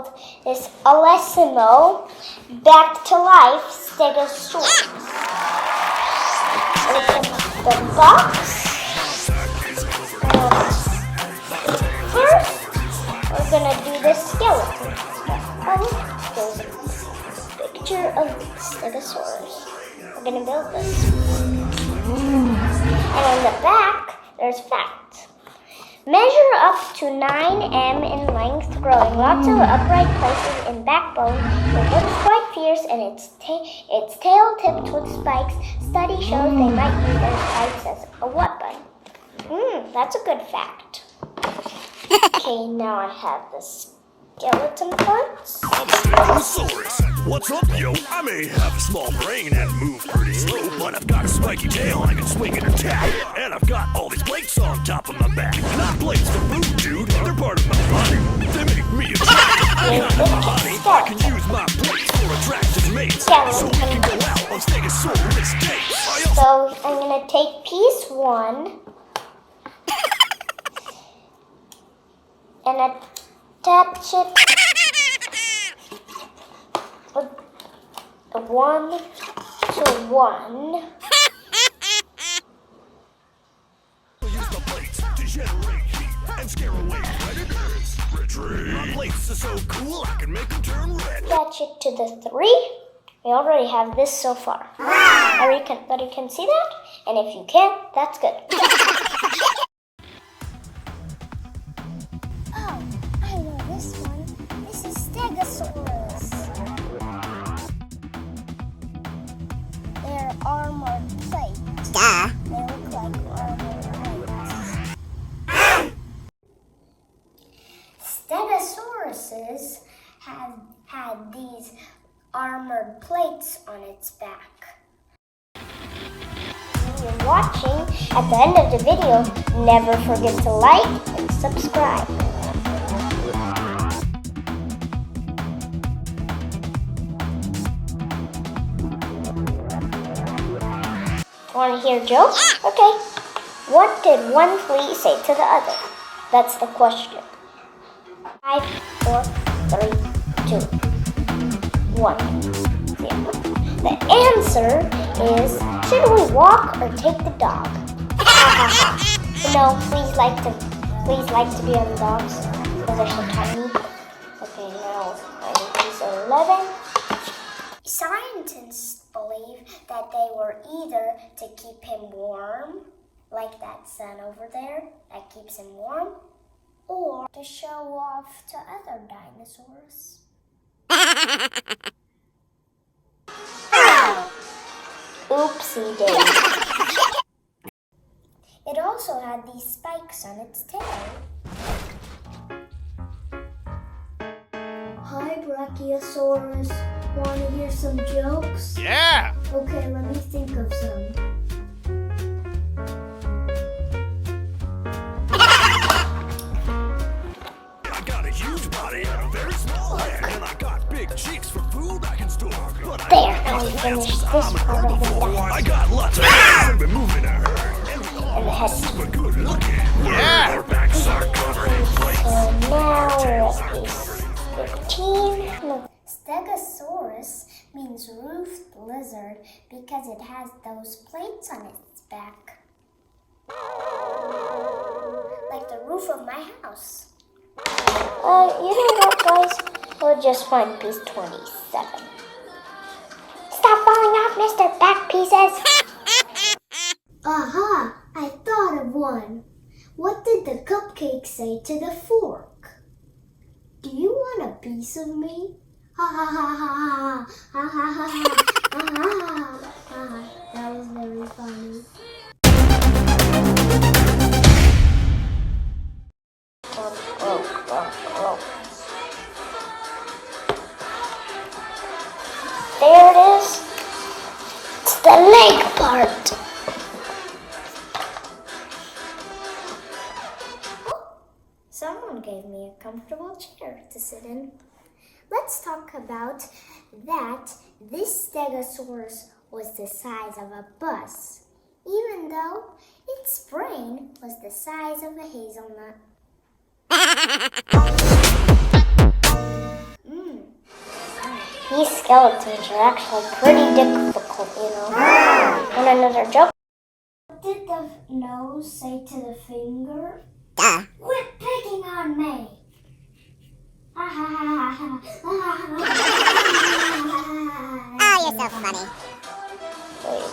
called this Allessimo Back to Life Stegosaurus. Open the box. First, we're gonna do the skeleton stuff. Oh, there's a picture of Stegosaurus. We're gonna build this. And on the back, there's facts. Measure up to 9 m in length, growing lots of upright places in backbone. It looks quite fierce, and its tail tipped with spikes. Study shows they might use their spikes as a weapon. That's a good fact. Okay, now I have the skeleton parts. Stegosaurus, what's up, yo? I may have a small brain and move pretty slow, but I've got a spiky tail I can swing and attack. And I've got all these plates on top of my back. Not plates for food, dude. They're part of my body. They make me attractive. Honey, I can use my plates for attractive mates. So we can go out on Stegosaurus dates. So I'm gonna take piece 1 and attach it with a 1-to-1. Use the plates to generate heat and scare away predators. Retreat. My plates are so cool I can make them turn red. Attach it to the 3. We already have this so far. Everybody can see that? And if you can't, that's good. Oh, I know this one. This is Stegosaurus. They're armored plates. They look like armored plates. Stegosauruses have had these armored plates on its back. When you're watching, at the end of the video, never forget to like and subscribe. Want to hear jokes? Okay. What did one flea say to the other? That's the question. 5, 4, 3, 2, 1. The answer is, should we walk or take the dog? No, fleas like to be on dogs because they're so tiny. Okay, now these are 11. Scientists believe that they were either to keep him warm, like that sun over there that keeps him warm, or to show off to other dinosaurs. Oopsie daisy. It also had these spikes on its tail. Hi, Brachiosaurus. Want to hear some jokes? Yeah! Okay, let me think of some. I got a huge body and a very small head, and I got big cheeks for food I can store. But There, now we finished this part of the dinosaur. I got lots of hands been moving a herd. And the head. Super good looking. Yeah! Our backs are covered in plates. So now we're at piece 15. Look. Stegosaurus means roofed lizard because it has those plates on its back. Like the roof of my house. You know what, guys? We'll just find piece 27. Stop falling off, Mr. Back Pieces! Aha! I thought of one. What did the cupcake say to the fork? Do you want a piece of me? Ha ha ha ha ha ha ha ha ha ha. That was very funny. There it is. It's the leg part. Oh, someone gave me a comfortable chair to sit in. Let's talk about that this Stegosaurus was the size of a bus, even though its brain was the size of a hazelnut. These skeletons are actually pretty difficult, you know. Want another joke? What did the nose say to the finger? Quit picking on me! Oh, you're so funny. Wait,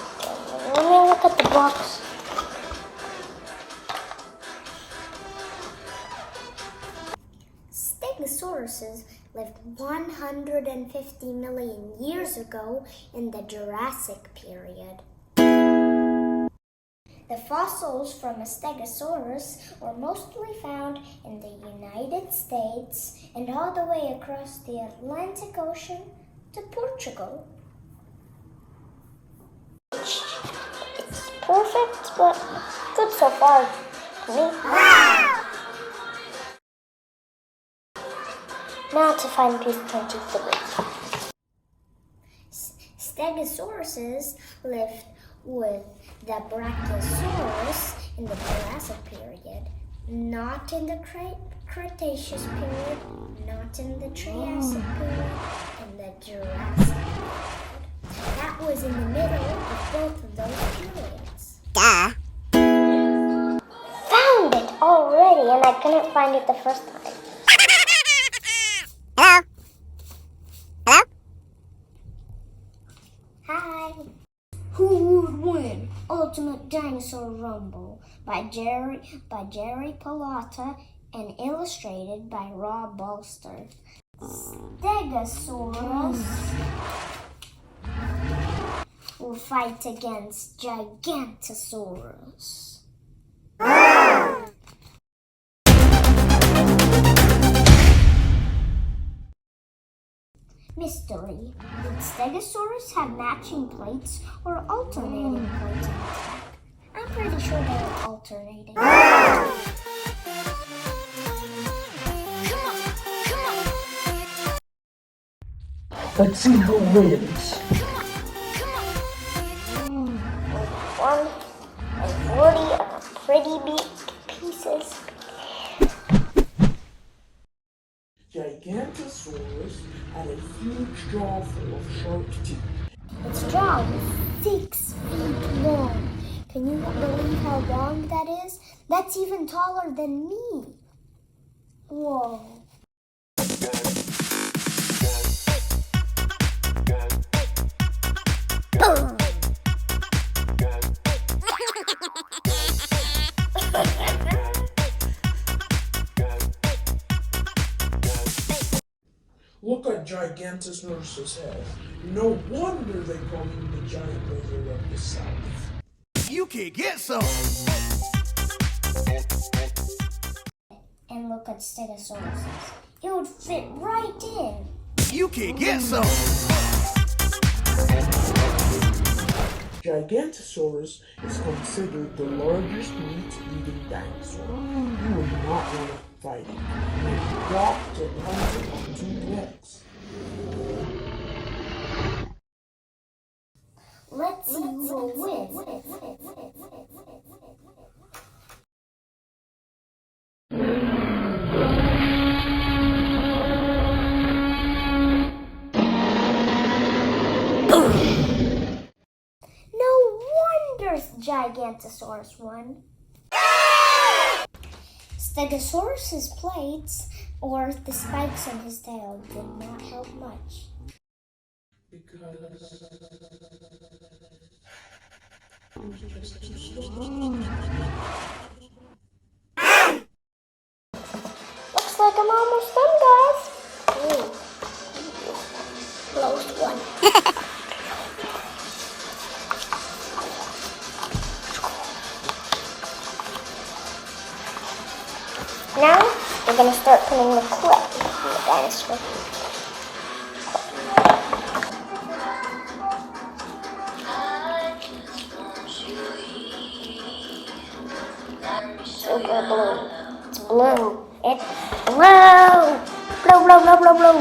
let me look at the box. Stegosauruses lived 150 million years ago in the Jurassic period. The fossils from a Stegosaurus were mostly found in the United States and all the way across the Atlantic Ocean to Portugal. It's perfect, but good so far to me. Now to find piece 23. Stegosauruses lived with the Brachiosaurus in the Jurassic period, not in the Cretaceous period, not in the Triassic period, in the Jurassic period. That was in the middle of both of those periods. Found it already, and I couldn't find it the first time. Hello? Hello? Hi. Who would win? Ultimate Dinosaur Rumble by Jerry Pallotta and illustrated by Rob Bolster. Stegosaurus will fight against Gigantosaurus. Mystery. Did Stegosaurus have matching plates or alternating plates on its back? I'm pretty sure they were alternating. Let's see who wins. 1 and 40 are pretty big pieces. Gigantosaurus had a huge jaw full of sharp teeth. Its jaw was 6 feet long. Can you believe how long that is? That's even taller than me. Whoa. Look at Gigantosaurus's head. No wonder they call him the giant lizard of the south. You can get some. And look at Stegosaurus. It would fit right in. You can get some. Gigantosaurus is considered the largest meat-eating dinosaur. You would not want to fight it. It walked and hunted on 2 legs. Let's see who will win. No wonder Gigantosaurus won. Stegosaurus's plates, or the spikes on his tail, did not help much. Because it was just too strong. Looks like I'm almost done, guys. Ooh. Close one. Now, we're going to start putting the clay in the dinosaur. Super blue. It's blue. It's blue. Blue, blue, blue, blue, blue.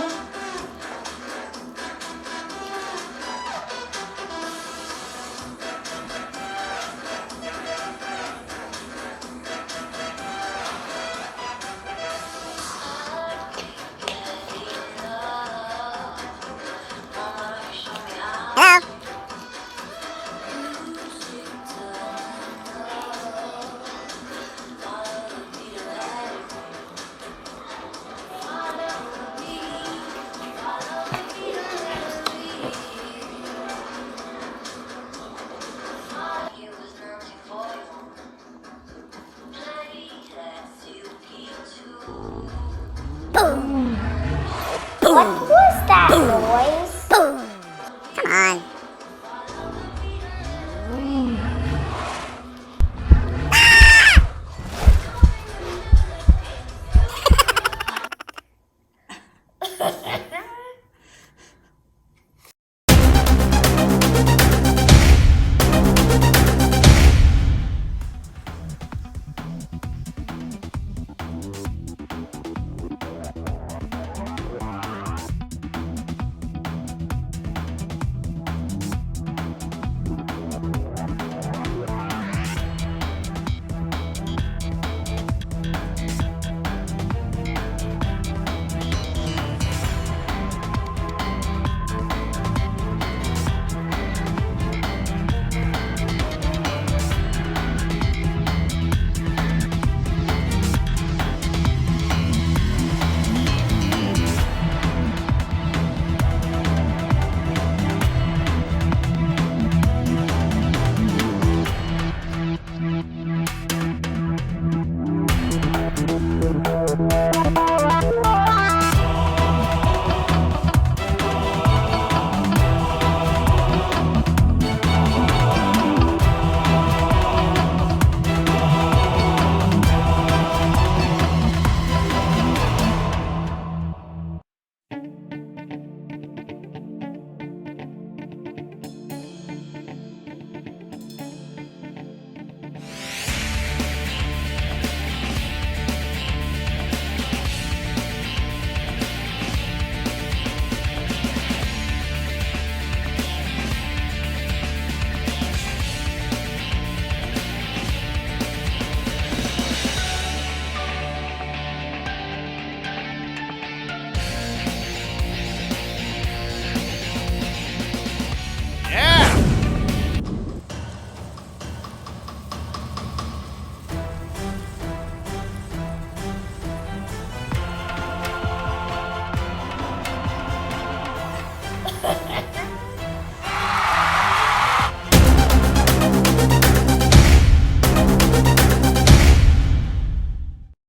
What was that noise? Come on.